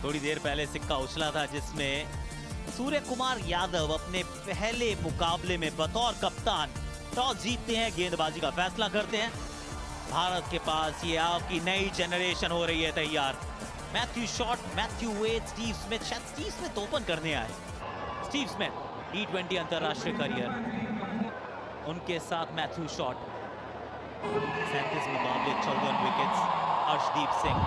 थोड़ी देर पहले सिक्का उछला था जिसमें सूर्य कुमार यादव अपने पहले मुकाबले में बतौर कप्तान टॉस जीतते हैं, गेंदबाजी का फैसला करते हैं। भारत के पास ये आपकी नई जनरेशन हो रही है तैयार। Matthew Short, Matthew Wade, Steve Smith, शायद स्टीव स्मिथ ओपन करने आए। स्टीव स्मिथ T20 अंतरराष्ट्रीय करियर, उनके साथ मैथ्यू शॉट। 37 मुकाबले, 54 विकेट्स। अर्शदीप सिंह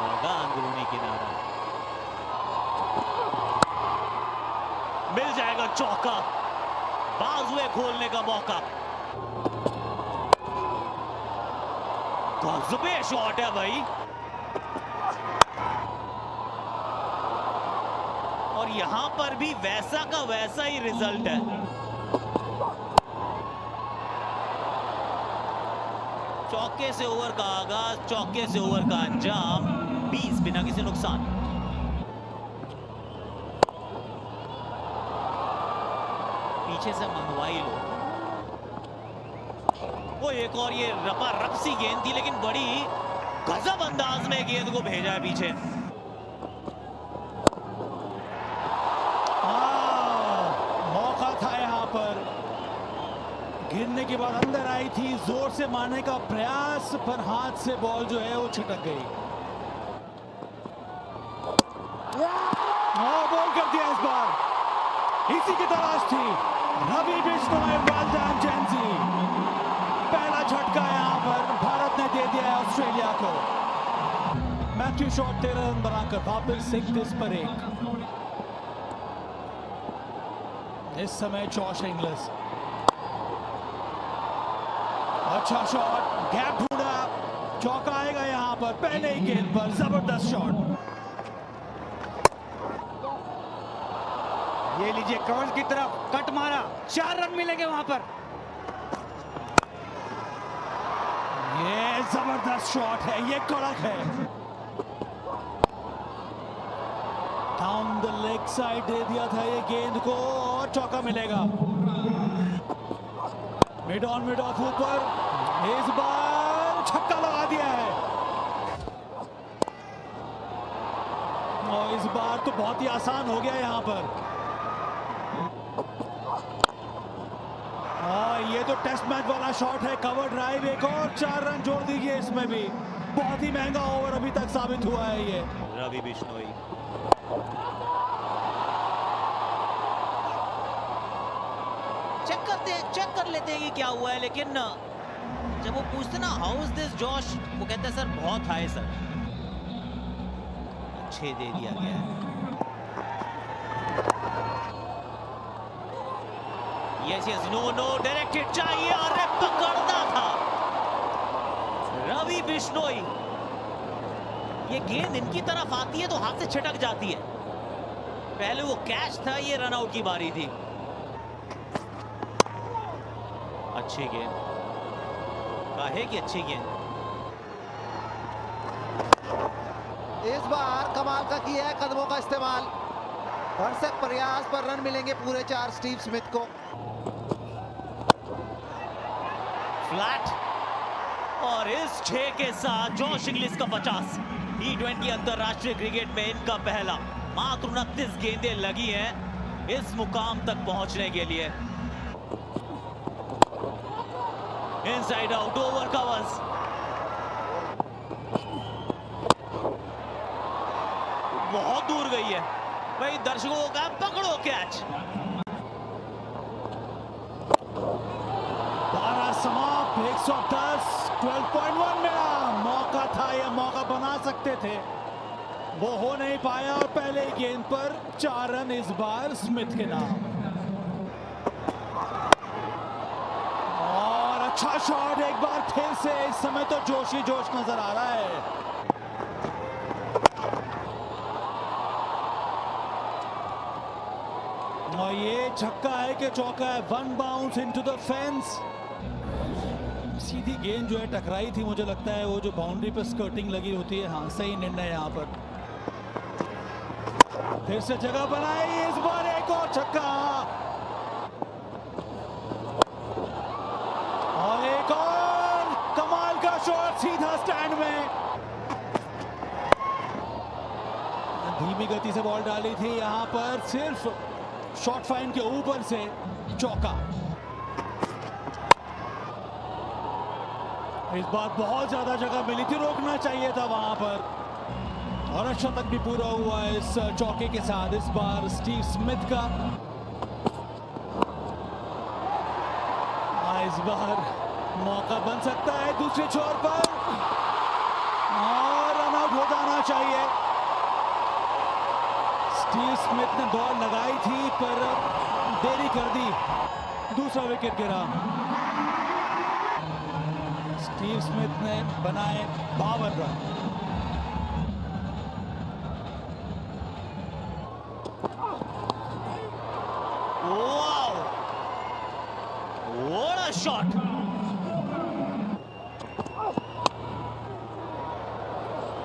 लगा अंदरूनी किनारा, मिल जाएगा चौका, बाजुए खोलने का मौका। गजबे शॉट है भाई, और यहां पर भी वैसा का वैसा ही रिजल्ट है। चौके से ओवर का आगाज, चौके से ओवर का अंजाम, 20 बिना किसी नुकसान। पीछे से मंगवाई लो, वो एक और ये रपा रपसी गेंद थी, लेकिन बड़ी गजब अंदाज में गेंद को भेजा है पीछे। मौका था यहाँ पर, गिरने के बाद अंदर आई थी, जोर से मारने का प्रयास, पर हाथ से बॉल जो है वो छिटक गई। बॉल कर दिया इस बार, इसी की तलाश थी। रवि बिश्नोई, वेल जेंजी, पहला झटका यहाँ पर भारत ने दे दिया है ऑस्ट्रेलिया को। मैथ्यू शॉट 13 रन बनाकर वापस 31 पर 1। इस समय जॉश इंग्लिश, अच्छा शॉट, गैप ढूंढा, चौका आएगा यहाँ पर पहले ही गेंद पर। जबरदस्त शॉट, ये लीजिए कवर की तरफ कट मारा, 4 रन मिलेंगे वहां पर। ये जबरदस्त शॉट है, ये कड़क है। डाउन द लेग साइड दे दिया था ये गेंद को, और चौका मिलेगा। मिड ऑन मिड ऑफ ऊपर, इस बार छक्का लगा दिया है, और इस बार तो बहुत ही आसान हो गया यहाँ पर। ये तो टेस्ट मैच वाला शॉट है, कवर ड्राइव, एक और 4 रन जोड़ दीजिए इसमें भी। बहुत ही महंगा ओवर अभी तक साबित हुआ है ये। रवि बिश्नोई, चेक कर लेते हैं कि क्या हुआ है, लेकिन जब वो पूछते ना हाउ इज दिस जॉश, वो कहते हैं सर बहुत हाई सर। 6 दे दिया गया है। Yes yes, no no, directed चाहिए, अरे पकड़ना था रवि बिश्नोई। ये गेंद इनकी तरफ आती है तो हाथ से छिटक जाती है। पहले वो कैच था, ये रन आउट की बारी थी। अच्छी गेंद, काहे की अच्छी गेंद। इस बार कमाल का किया है कदमों का इस्तेमाल। भरसक प्रयास पर रन मिलेंगे पूरे 4 स्टीव स्मिथ को। फ्लैट, और इस 6 के साथ जॉश इंग्लिश का 50। T20 अंतरराष्ट्रीय क्रिकेट में इनका पहला। मात्र 29 गेंदें लगी हैं इस मुकाम तक पहुंचने के लिए। इनसाइड आउट, ओवर कवर्स, बहुत दूर गई है भाई। दर्शकों का पकड़ो कैच। 12 समाप्त, 110, 12.1 मिला। मौका था, यह मौका बना सकते थे, वो हो नहीं पाया, और पहले गेंद पर 4 रन इस बार स्मिथ के नाम। और अच्छा शॉट एक बार फिर से, इस समय तो जोश ही जोश नजर आ रहा है। और ये छक्का है कि चौका है। 1 बाउंस इनटू द फेंस। सीधी गेंद जो है टकराई थी, मुझे लगता है वो जो बाउंड्री पर स्कर्टिंग लगी होती है। हाँ, सही निर्णय यहाँ पर। फिर से जगह बनाई, इस बार एक और छक्का, और एक और कमाल का शॉट सीधा स्टैंड में। धीमी गति से बॉल डाली थी, यहां पर सिर्फ शॉर्ट फाइन के ऊपर से चौका। इस बार बहुत ज्यादा जगह मिली थी, रोकना चाहिए था वहां पर, और शतक भी पूरा हुआ है इस चौके के साथ। इस बार स्टीव स्मिथ का इस बार मौका बन सकता है दूसरे छोर पर, और रन आउट हो जाना चाहिए। स्टीव स्मिथ ने दौड़ लगाई थी पर देरी कर दी, दूसरा विकेट गिरा। स्टीव स्मिथ ने बनाए 52 run. Wow, what a shot.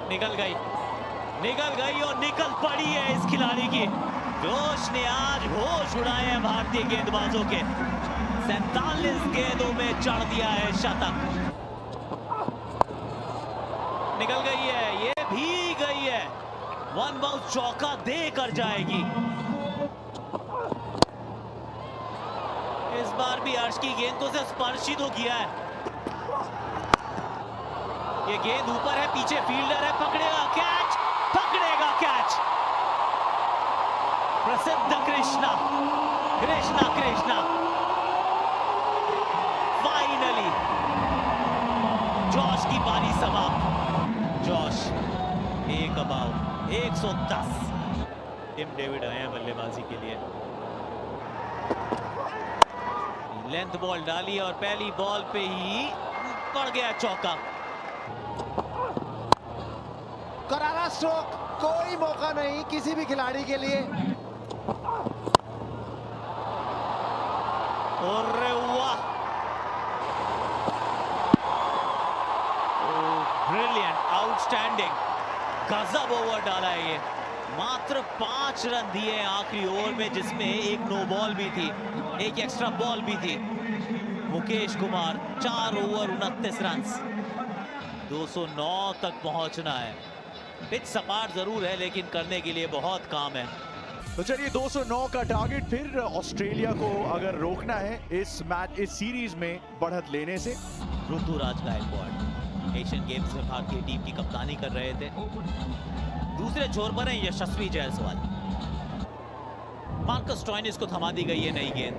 निकल गई और निकल पड़ी है इस खिलाड़ी की। जोश ने आज होश उड़ाए हैं भारतीय गेंदबाजों के। 47 गेंदों में चढ़ दिया है शतक। निकल गई है, ये भी गई है। वन बाउंस चौका देकर जाएगी। इस बार भी हर्ष की गेंद को से स्पर्श ही तो किया है। ये गेंद ऊपर है, पीछे फील्डर है, पकड़ेगा कैच, पकड़ेगा कैच। प्रसिद्ध कृष्णा फाइनली जॉश की पारी समाप्त। जॉश एक अबाउट 110। टिम डेविड आए हैं बल्लेबाजी के लिए। लेंथ बॉल डाली और पहली बॉल पे ही पड़ गया चौका। करारा स्ट्रोक, कोई मौका नहीं किसी भी खिलाड़ी के लिए। अरे वाह, ब्रिलियंट, आउटस्टैंडिंग, गजब ओवर डाला है ये। मात्र 5 रन दिए आखिरी ओवर में, जिसमें एक नो बॉल भी थी, एक एक्स्ट्रा बॉल भी थी। मुकेश कुमार 4 ओवर 29 रन, 209 तक पहुंचना है। पिच सपाट जरूर है लेकिन करने के लिए बहुत काम है। तो चलिए 209 का टारगेट, फिर ऑस्ट्रेलिया को अगर रोकना है इस सीरीज में बढ़त लेने से। ऋतुराज गायकवाड़ एशियन गेम्स में भारतीय टीम की कप्तानी कर रहे थे। दूसरे छोर पर है यशस्वी जायसवाल। मार्कस स्टोइनिस को थमा दी गई है नई गेंद।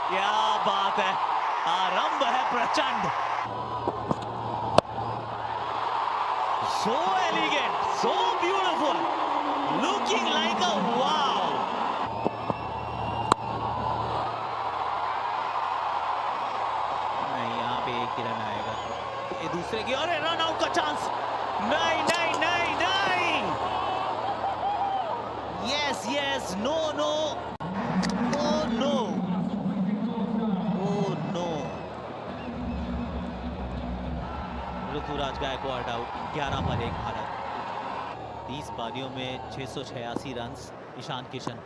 क्या बात है, आरंभ है प्रचंड। So elegant, so beautiful, looking like a wow. नहीं, यहाँ पे एक ही रन आएगा। ये दूसरे की, अरे रन आउट का चांस। नहीं नहीं नहीं नहीं, yes yes, no no, oh no, oh no. Ruturaj Gaikwad out. 11 पर 1 भारत। 30 पारियों में 686 रन। ईशान किशन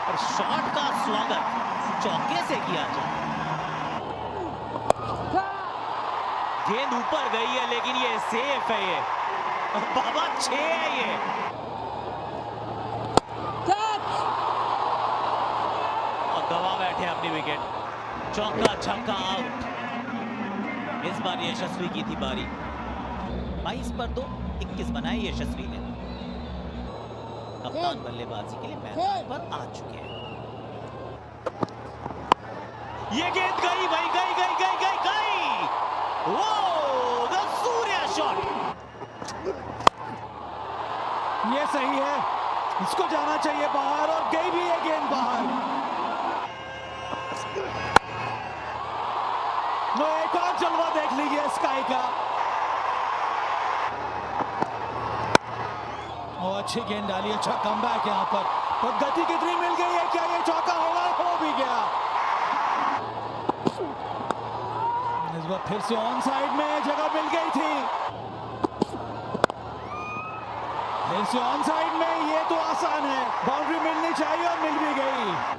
और शॉट का स्वागत चौके से किया जाए। गेंद ऊपर गई है लेकिन ये सेफ है। ये बाबा 6 है ये। और गवा बैठे अपनी विकेट। चौका छक्का आउट। इस बार यशस्वी की थी बारी। 22 पर 2, 21 बनाए यशस्वी ने। कप्तान बल्लेबाजी के लिए मैदान पर आ चुके हैं। ये गेंद गई भाई, गई गई गई गई गई। वो द सूर्या शॉट। ये सही है, इसको जाना चाहिए बाहर, और गई भी है गेंद बाहर। वो एक और जलवा देख लीजिए स्काई का। और अच्छी गेंद डाली, अच्छा कमबैक यहाँ पर गति कितनी मिल गई है, क्या ये चौका होगा? हो भी गया। इस बार फिर से ऑन साइड में जगह मिल गई थी, फिर से ऑन साइड में। ये तो आसान है, बाउंड्री मिलनी चाहिए और मिल भी गई।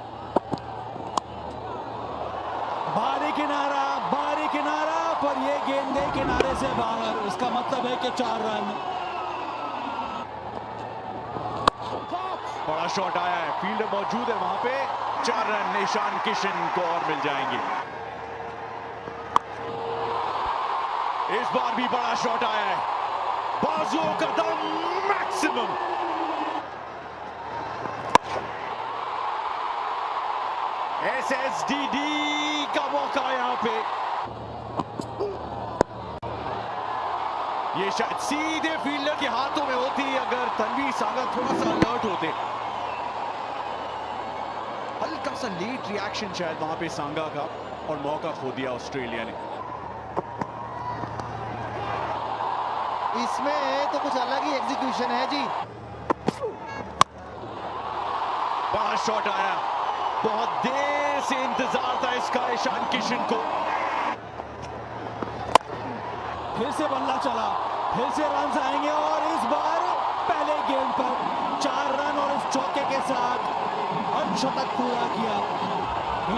किनारा, बाहरी किनारा, पर ये गेंद गई किनारे से बाहर। इसका मतलब है कि 4 रन। बड़ा शॉट आया है, फील्डर मौजूद है वहां पे। 4 रन ईशान किशन को और मिल जाएंगे। इस बार भी बड़ा शॉट आया है, बाजुओं का दम मैक्सिमम। एसएसडीडी का मौका यहां पे। ये शायद सीधे फील्डर के हाथों में होती अगर तनवीर सांगा थोड़ा सा अलर्ट होते। हल्का सा लेट रिएक्शन शायद वहां पे सांगा का, और मौका खो दिया ऑस्ट्रेलिया ने। इसमें तो कुछ अलग ही एग्जीक्यूशन है जी। बड़ा शॉट आया, बहुत देर से इंतजार था इसका ईशान किशन को। फिर से बल्ला चला, फिर से रन आएंगे और इस बार पहले गेंद पर 4 रन और इस चौके के साथ अर्धशतक पूरा किया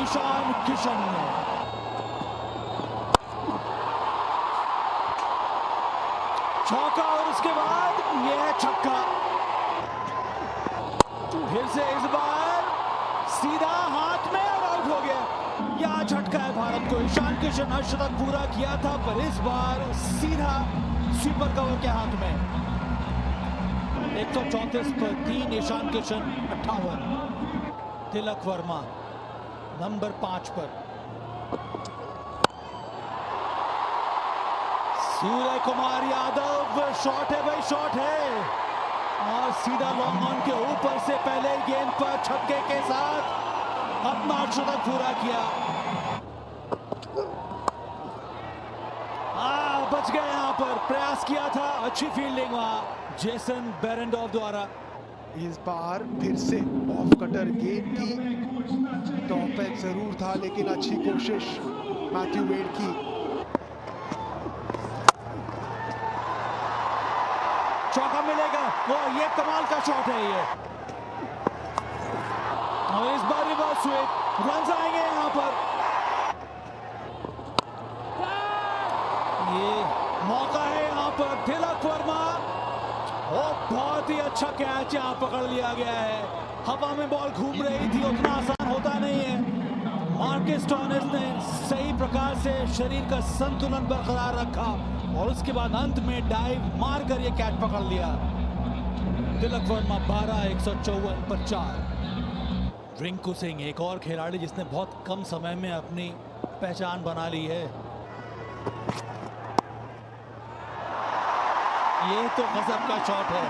ईशान किशन ने। चौका और उसके बाद यह छक्का। फिर से इस बार सीधा हाथ में और आउट हो गया। यहां झटका है भारत को। ईशान किशन अर्धशतक पूरा किया था, पर इस बार सीधा स्वीपर कवर के हाथ में। 134 पर 3 ईशान किशन 58। तिलक वर्मा नंबर 5 पर। सूर्य कुमार यादव, शॉट है भाई, शॉट है, और सीधा लॉन्ग ऑन के ऊपर से पहले गेंद पर छक्के के साथ अपना अर्धशतक पूरा किया। बच गए यहां पर, प्रयास किया था, अच्छी फील्डिंग वहां जेसन बेरेंडॉफ द्वारा। इस बार फिर से ऑफ कटर गेंद की, टॉप पैक जरूर था लेकिन अच्छी कोशिश मैथ्यू वेड की। चौका मिलेगा, वो ये कमाल का शॉट है ये, और इस बार रिवर्स स्वीप, रन आएंगे यहां पर। ये मौका है यहां पर, तिलक वर्मा, बहुत ही अच्छा कैच यहां पकड़ लिया गया है। हवा में बॉल घूम रही थी, उतना आसान होता नहीं है। मार्कस स्टोइनिस ने सही प्रकार से शरीर का संतुलन बरकरार रखा और उसके बाद अंत में डाइव मारकर ये कैच पकड़ लिया। तिलक वर्मा 12, 154 पर 4। रिंकू सिंह एक और खिलाड़ी जिसने बहुत कम समय में अपनी पहचान बना ली है। ये तो गजब का शॉट है,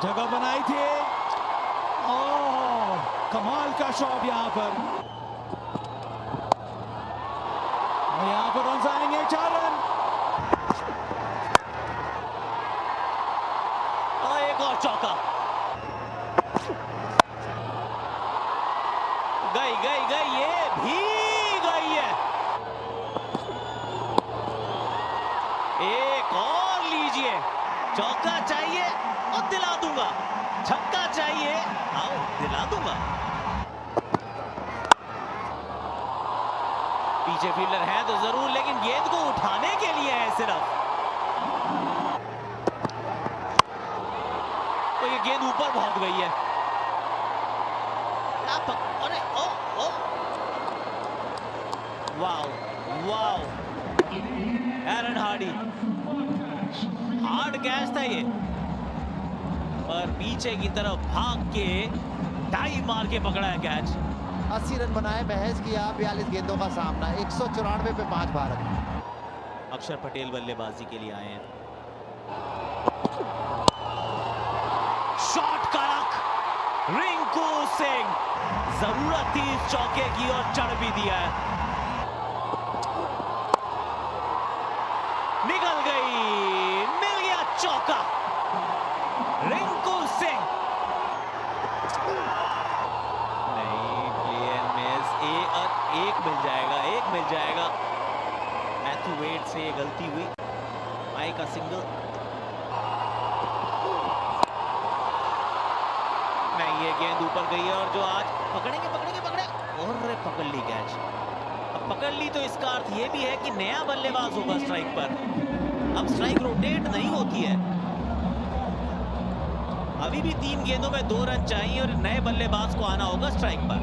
जगह बनाई थी, ओह कमाल का शॉट यहां पर। यहां पर रन आएंगे, 4 रन, और एक और चौका। गई गई गई, ये भी गई है। एक और लीजिए, चौका चाहिए और दिला दूंगा, छक्का चाहिए, आओ दिला दूंगा। पीछे फील्डर है तो जरूर, लेकिन गेंद को उठाने के लिए है सिर्फ। तो ये गेंद ऊपर पहुंच गई है। अरे ओ ओ, wow wow, Aaron Hardie, hard catch था ये, पर पीछे की तरफ भाग के डाइव मार के पकड़ा है कैच। 80 रन बनाए, महज किया 42 गेंदों का सामना। 194 पे 5 भारत। अक्षर पटेल बल्लेबाजी के लिए आए हैं। शॉट कड़क, रिंकू सिंह, जरूरत थी इस चौके की और चढ़ भी दिया है। निकल गई, मिल गया चौका, रिंकू सिंह। नहीं, क्लियर मिस, एक मिल जाएगा, एक मिल जाएगा। मैथ्यू वेड से ये गलती हुई, माई का सिंगल। नहीं, ये गेंद ऊपर गई है और जो आज पकड़ेंगे पकड़ेंगे पकड़े, और पकड़ ली कैच। अब पकड़ ली तो इसका अर्थ ये भी है कि नया बल्लेबाज होगा स्ट्राइक पर। अब स्ट्राइक रोटेट नहीं होती है। अभी भी 3 गेंदों में 2 रन चाहिए और नए बल्लेबाज को आना होगा स्ट्राइक पर।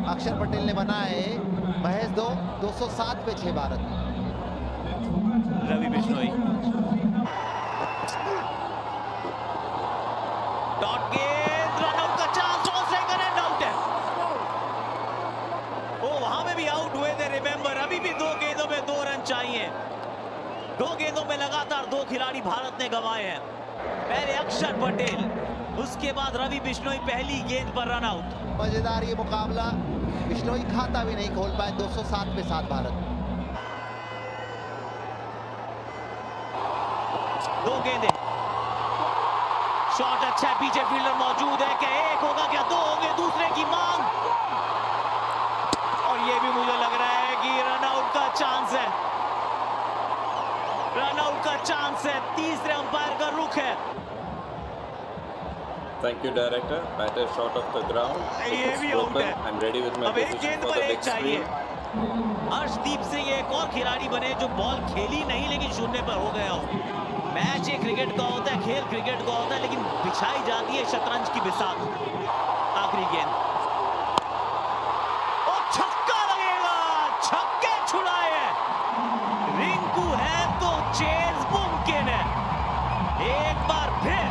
अक्षर पटेल ने बनाए महज 207 पे 6 भारत। रवि बिश्नोई डॉट गेंद, रनआउट का चांस, सेकंड एंड आउट है। ओ वहां में भी आउट हुए थे, रिमेंबर। अभी भी 2 गेंदों में 2 रन चाहिए। 2 गेंदों में लगातार 2 खिलाड़ी भारत ने गंवाए हैं। पहले अक्षर पटेल, उसके बाद रवि बिश्नोई पहली गेंद पर रन आउट। मजेदार ये मुकाबला, बिश्नोई खाता भी नहीं खोल पाए। 207 पे 7 भारत। 2 गेंदें, शॉट अच्छा है, पीछे फील्डर मौजूद है। क्या एक होगा, क्या 2 होंगे? दूसरे की मांग, और ये भी मुझे लग रहा है कि रनआउट का चांस है। रनआउट का चांस है, तीसरे अंपायर का रुख है। Thank you, director. Batter short of the ground. ये भी आउट है। I'm ready with my अब एक position गेंद for पर the एक big चाहिए। screen. अर्शदीप सिंह एक और खिलाड़ी बने जो बॉल खेली नहीं लेकिन शून्य पर हो गया हो। मैच ये क्रिकेट का होता है, खेल क्रिकेट का होता है, लेकिन बिछाई जाती है शतरंज की बिसात। आखिरी गेंद, और छक्का लगेगा। छक्के छुड़ाए हैं रिंकू है तो चेज मुमकिन है। एक बार फिर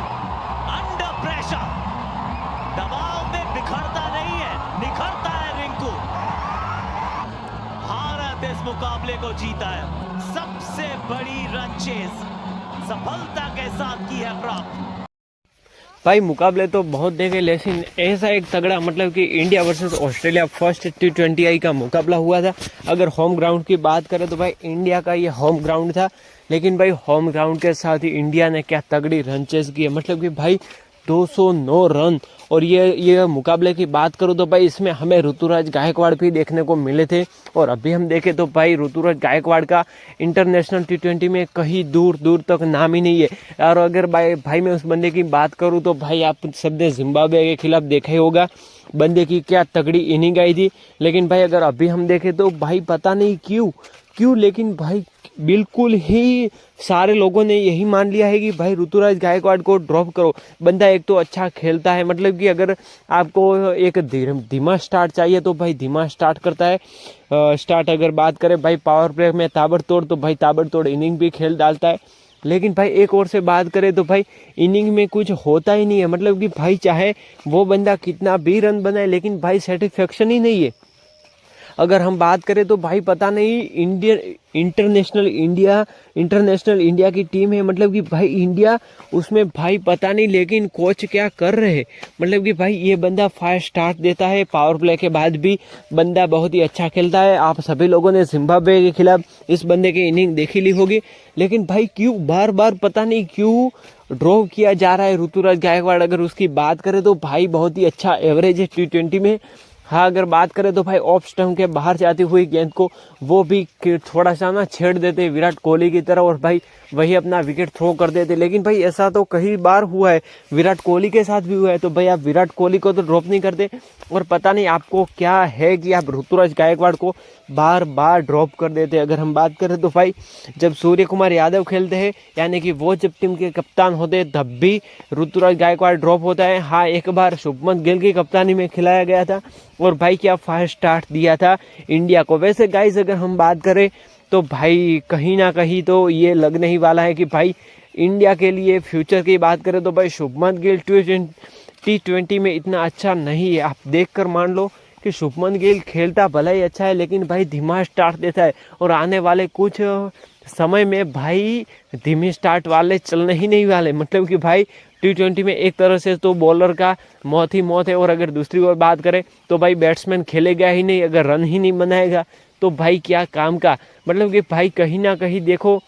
अंडर प्रेशर, दबाव में बिखरता नहीं है, निखरता है रिंकू। भारत इस मुकाबले को जीता है। सबसे बड़ी रन चेज सफलता के साथ की है प्राप्त। भाई मुकाबले तो बहुत देखे, लेकिन ऐसा एक तगड़ा मतलब कि India versus Australia first T20I का मुकाबला हुआ था। अगर होम ग्राउंड की बात करें तो भाई इंडिया का ये होम ग्राउंड था, लेकिन भाई होम ग्राउंड के साथ ही इंडिया ने क्या तगड़ी रन चेज की है। मतलब कि भाई 209 रन। और ये मुकाबले की बात करूँ तो भाई इसमें हमें ऋतुराज गायकवाड़ भी देखने को मिले थे। और अभी हम देखें तो भाई ऋतुराज गायकवाड़ का इंटरनेशनल T20 में कहीं दूर दूर तक नाम ही नहीं है। और अगर भाई मैं उस बंदे की बात करूँ तो भाई आप सबने जिम्बाब्वे के खिलाफ देखा ही होगा बंदे की क्या तगड़ी इनिंग आई थी। लेकिन भाई अगर अभी हम देखें तो भाई पता नहीं क्यों लेकिन भाई बिल्कुल ही सारे लोगों ने यही मान लिया है कि भाई ऋतुराज गायकवाड़ को ड्रॉप करो। बंदा एक तो अच्छा खेलता है, मतलब कि अगर आपको एक धीमा स्टार्ट चाहिए तो भाई धीमा स्टार्ट करता है। स्टार्ट अगर बात करें भाई पावर प्ले में ताबड़तोड़, तो भाई ताबड़तोड़ इनिंग भी खेल डालता है। लेकिन भाई एक और से बात करें तो भाई इनिंग में कुछ होता ही नहीं है। मतलब कि भाई चाहे वो बंदा कितना भी रन बनाए, लेकिन भाई सेटिस्फेक्शन ही नहीं है। अगर हम बात करें तो भाई पता नहीं इंटरनेशनल इंडिया की टीम है, मतलब कि भाई इंडिया उसमें भाई पता नहीं, लेकिन कोच क्या कर रहे हैं। मतलब कि भाई ये बंदा फास्ट स्टार्ट देता है, पावर प्ले के बाद भी बंदा बहुत ही अच्छा खेलता है। आप सभी लोगों ने जिम्बाब्वे के खिलाफ इस बंदे की इनिंग देखी ली होगी, लेकिन भाई क्यों बार बार पता नहीं क्यों ड्रॉप किया जा रहा है ऋतुराज गायकवाड़। अगर उसकी बात करें तो भाई बहुत ही अच्छा एवरेज है T20 में। हाँ अगर बात करें तो भाई ऑफ स्टंप के बाहर जाती हुई गेंद को वो भी थोड़ा सा ना छेड़ देते विराट कोहली की तरह, और भाई वही अपना विकेट थ्रो कर देते। लेकिन भाई ऐसा तो कई बार हुआ है, विराट कोहली के साथ भी हुआ है। तो भाई आप विराट कोहली को तो ड्रॉप नहीं करते, और पता नहीं आपको क्या है कि आप ऋतुराज गायकवाड़ को बार बार ड्रॉप कर देते। अगर हम बात करें तो भाई जब सूर्य कुमार यादव खेलते हैं, यानी कि वो जब टीम के कप्तान होते हैं, तब भी ऋतुराज गायकवाड़ ड्रॉप होता है। हाँ एक बार शुभमन गिल की कप्तानी में खिलाया गया था, और भाई क्या फास्ट स्टार्ट दिया था इंडिया को। वैसे गाइस अगर हम बात करें तो भाई कहीं ना कहीं तो ये लगने ही वाला है कि भाई इंडिया के लिए फ्यूचर की बात करें तो भाई शुभमन गिल T20 में इतना अच्छा नहीं है। आप देख कर मान लो कि शुभमन गिल खेलता भला ही अच्छा है, लेकिन भाई धीमा स्टार्ट देता है, और आने वाले कुछ समय में भाई धीमी स्टार्ट वाले चलने ही नहीं वाले। मतलब कि भाई T20 में एक तरह से तो बॉलर का मौत ही मौत है, और अगर दूसरी ओर बात करें तो भाई बैट्समैन खेलेगा ही नहीं। अगर रन ही नहीं बनाएगा तो भाई क्या काम का। मतलब कि भाई कहीं ना कहीं देखो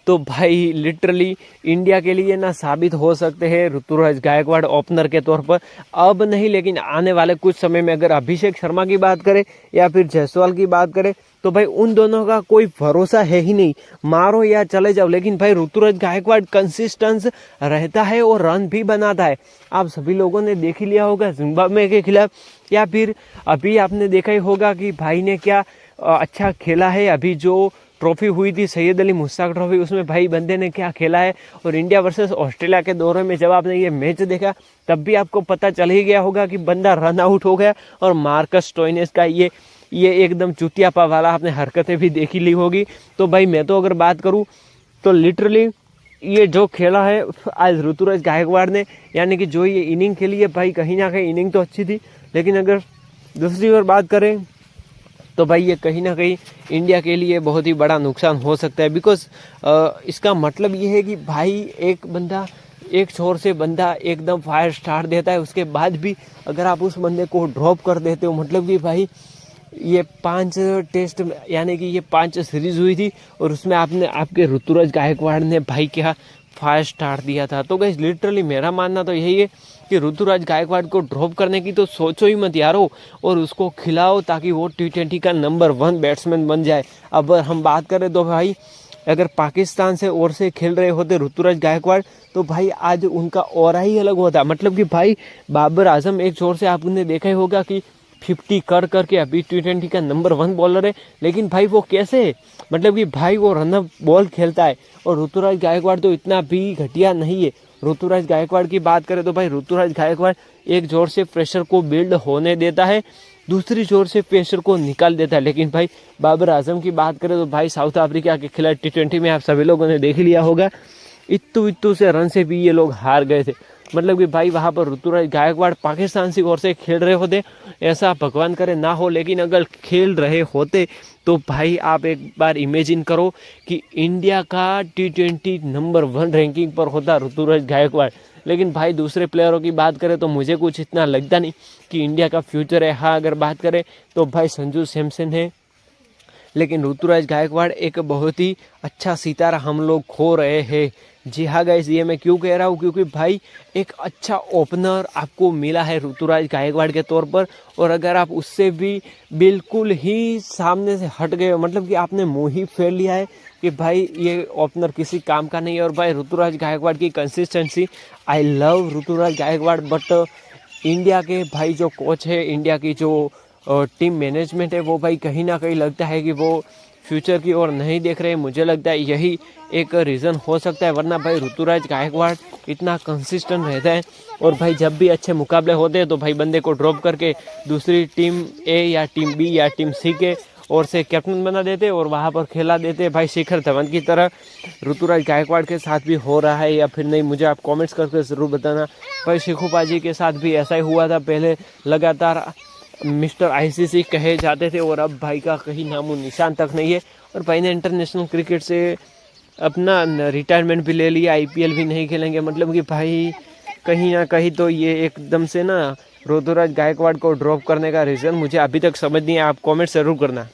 तो भाई लिटरली इंडिया के लिए ना साबित हो सकते हैं ऋतुराज गायकवाड़ ओपनर के तौर पर। अब नहीं, लेकिन आने वाले कुछ समय में अगर अभिषेक शर्मा की बात करें या फिर जायसवाल की बात करें तो भाई उन दोनों का कोई भरोसा है ही नहीं, मारो या चले जाओ। लेकिन भाई ऋतुराज गायकवाड़ कंसिस्टेंस रहता है और रन भी बनाता है। आप सभी लोगों ने देख ही लिया होगा जिम्बाब्वे के खिलाफ, या फिर अभी आपने देखा ही होगा कि भाई ने क्या अच्छा खेला है। अभी जो ट्रॉफी हुई थी सैयद अली मुश्ताक ट्रॉफी, उसमें भाई बंदे ने क्या खेला है। और इंडिया वर्सेस ऑस्ट्रेलिया के दौरे में जब आपने ये मैच देखा तब भी आपको पता चल ही गया होगा कि बंदा रन आउट हो गया। और मार्कस स्टोइनिस का ये एकदम चुतियापा वाला आपने हरकतें भी देखी ली होगी। तो भाई मैं तो अगर बात करूँ तो लिटरली ये जो खेला है आज ऋतुराज गायकवाड़ ने, यानी कि जो ये इनिंग खेली है भाई, कहीं ना कहीं इनिंग तो अच्छी थी, लेकिन अगर दूसरी ओर बात करें तो भाई ये कहीं ना कहीं इंडिया के लिए बहुत ही बड़ा नुकसान हो सकता है। बिकॉज इसका मतलब ये है कि भाई एक बंदा एक छोर से बंदा एकदम फायर स्टार्ट देता है, उसके बाद भी अगर आप उस बंदे को ड्रॉप कर देते हो, मतलब कि भाई ये 5 टेस्ट यानी कि ये 5 सीरीज हुई थी और उसमें आपके ऋतुराज गायकवाड़ ने भाई क्या फायर स्टार्ट दिया था। तो गाइस लिटरली मेरा मानना तो यही है कि ऋतुराज गायकवाड़ को ड्रॉप करने की तो सोचो ही मत यारो, और उसको खिलाओ ताकि वो T20 का नंबर 1 बैट्समैन बन जाए। अब हम बात करें तो भाई अगर पाकिस्तान से ओर से खेल रहे होते ऋतुराज गायकवाड़ तो भाई आज उनका ऑरा ही अलग होता। मतलब कि भाई बाबर आजम एक छोर से आपने देखा ही होगा कि 50 कर करके अभी T20 का नंबर 1 बॉलर है, लेकिन भाई वो कैसे, मतलब कि भाई वो रनअप बॉल खेलता है। और ऋतुराज गायकवाड़ तो इतना भी घटिया नहीं है। ऋतुराज गायकवाड़ की बात करें तो भाई ऋतुराज गायकवाड़ एक जोर से प्रेशर को बिल्ड होने देता है, दूसरी जोर से प्रेशर को निकाल देता है। लेकिन भाई बाबर आजम की बात करें तो भाई साउथ अफ्रीका के खिलाफ T20 में आप सभी लोगों ने देख लिया होगा, इत्तू से रन से भी ये लोग हार गए थे। मतलब कि भाई वहाँ पर ऋतुराज गायकवाड़ पाकिस्तान की ओर से खेल रहे होते, ऐसा भगवान करे ना हो, लेकिन अगर खेल रहे होते तो भाई आप एक बार इमेजिन करो कि इंडिया का T20 नंबर 1 रैंकिंग पर होता ऋतुराज गायकवाड़। लेकिन भाई दूसरे प्लेयरों की बात करें तो मुझे कुछ इतना लगता नहीं कि इंडिया का फ्यूचर है। हाँ अगर बात करें तो भाई संजू सैमसन है, लेकिन ऋतुराज गायकवाड़ एक बहुत ही अच्छा सितारा हम लोग खो रहे हैं। जी हाँ गाइस, ये मैं क्यों कह रहा हूँ, क्योंकि भाई एक अच्छा ओपनर आपको मिला है ऋतुराज गायकवाड़ के तौर पर, और अगर आप उससे भी बिल्कुल ही सामने से हट गए, मतलब कि आपने मुँह ही फेर लिया है कि भाई ये ओपनर किसी काम का नहीं है। और भाई ऋतुराज गायकवाड़ की consistency, I love Ruturaj Gaikwad, but India के भाई जो कोच है, इंडिया की जो टीम मैनेजमेंट है, वो भाई कहीं ना कहीं लगता है कि वो फ्यूचर की ओर नहीं देख रहे। मुझे लगता है यही एक रीज़न हो सकता है, वरना भाई ऋतुराज गायकवाड़ इतना कंसिस्टेंट रहता है। और भाई जब भी अच्छे मुकाबले होते हैं तो भाई बंदे को ड्रॉप करके दूसरी टीम ए या टीम बी या टीम सी के ओर से कैप्टन बना देते और वहाँ पर खेला देते। भाई शिखर धवन की तरह ऋतुराज गायकवाड़ के साथ भी हो रहा है या फिर नहीं, मुझे आप कमेंट्स करके ज़रूर बताना। भाई शिखू पाजी के साथ भी ऐसा ही हुआ था, पहले लगातार मिस्टर ICC कहे जाते थे और अब भाई का कहीं नामो निशान तक नहीं है। और भाई ने इंटरनेशनल क्रिकेट से अपना रिटायरमेंट भी ले लिया, IPL भी नहीं खेलेंगे। मतलब कि भाई कहीं ना कहीं तो ये एकदम से ना ऋतुराज गायकवाड़ को ड्रॉप करने का रीज़न मुझे अभी तक समझ नहीं है। आप कमेंट ज़रूर करना।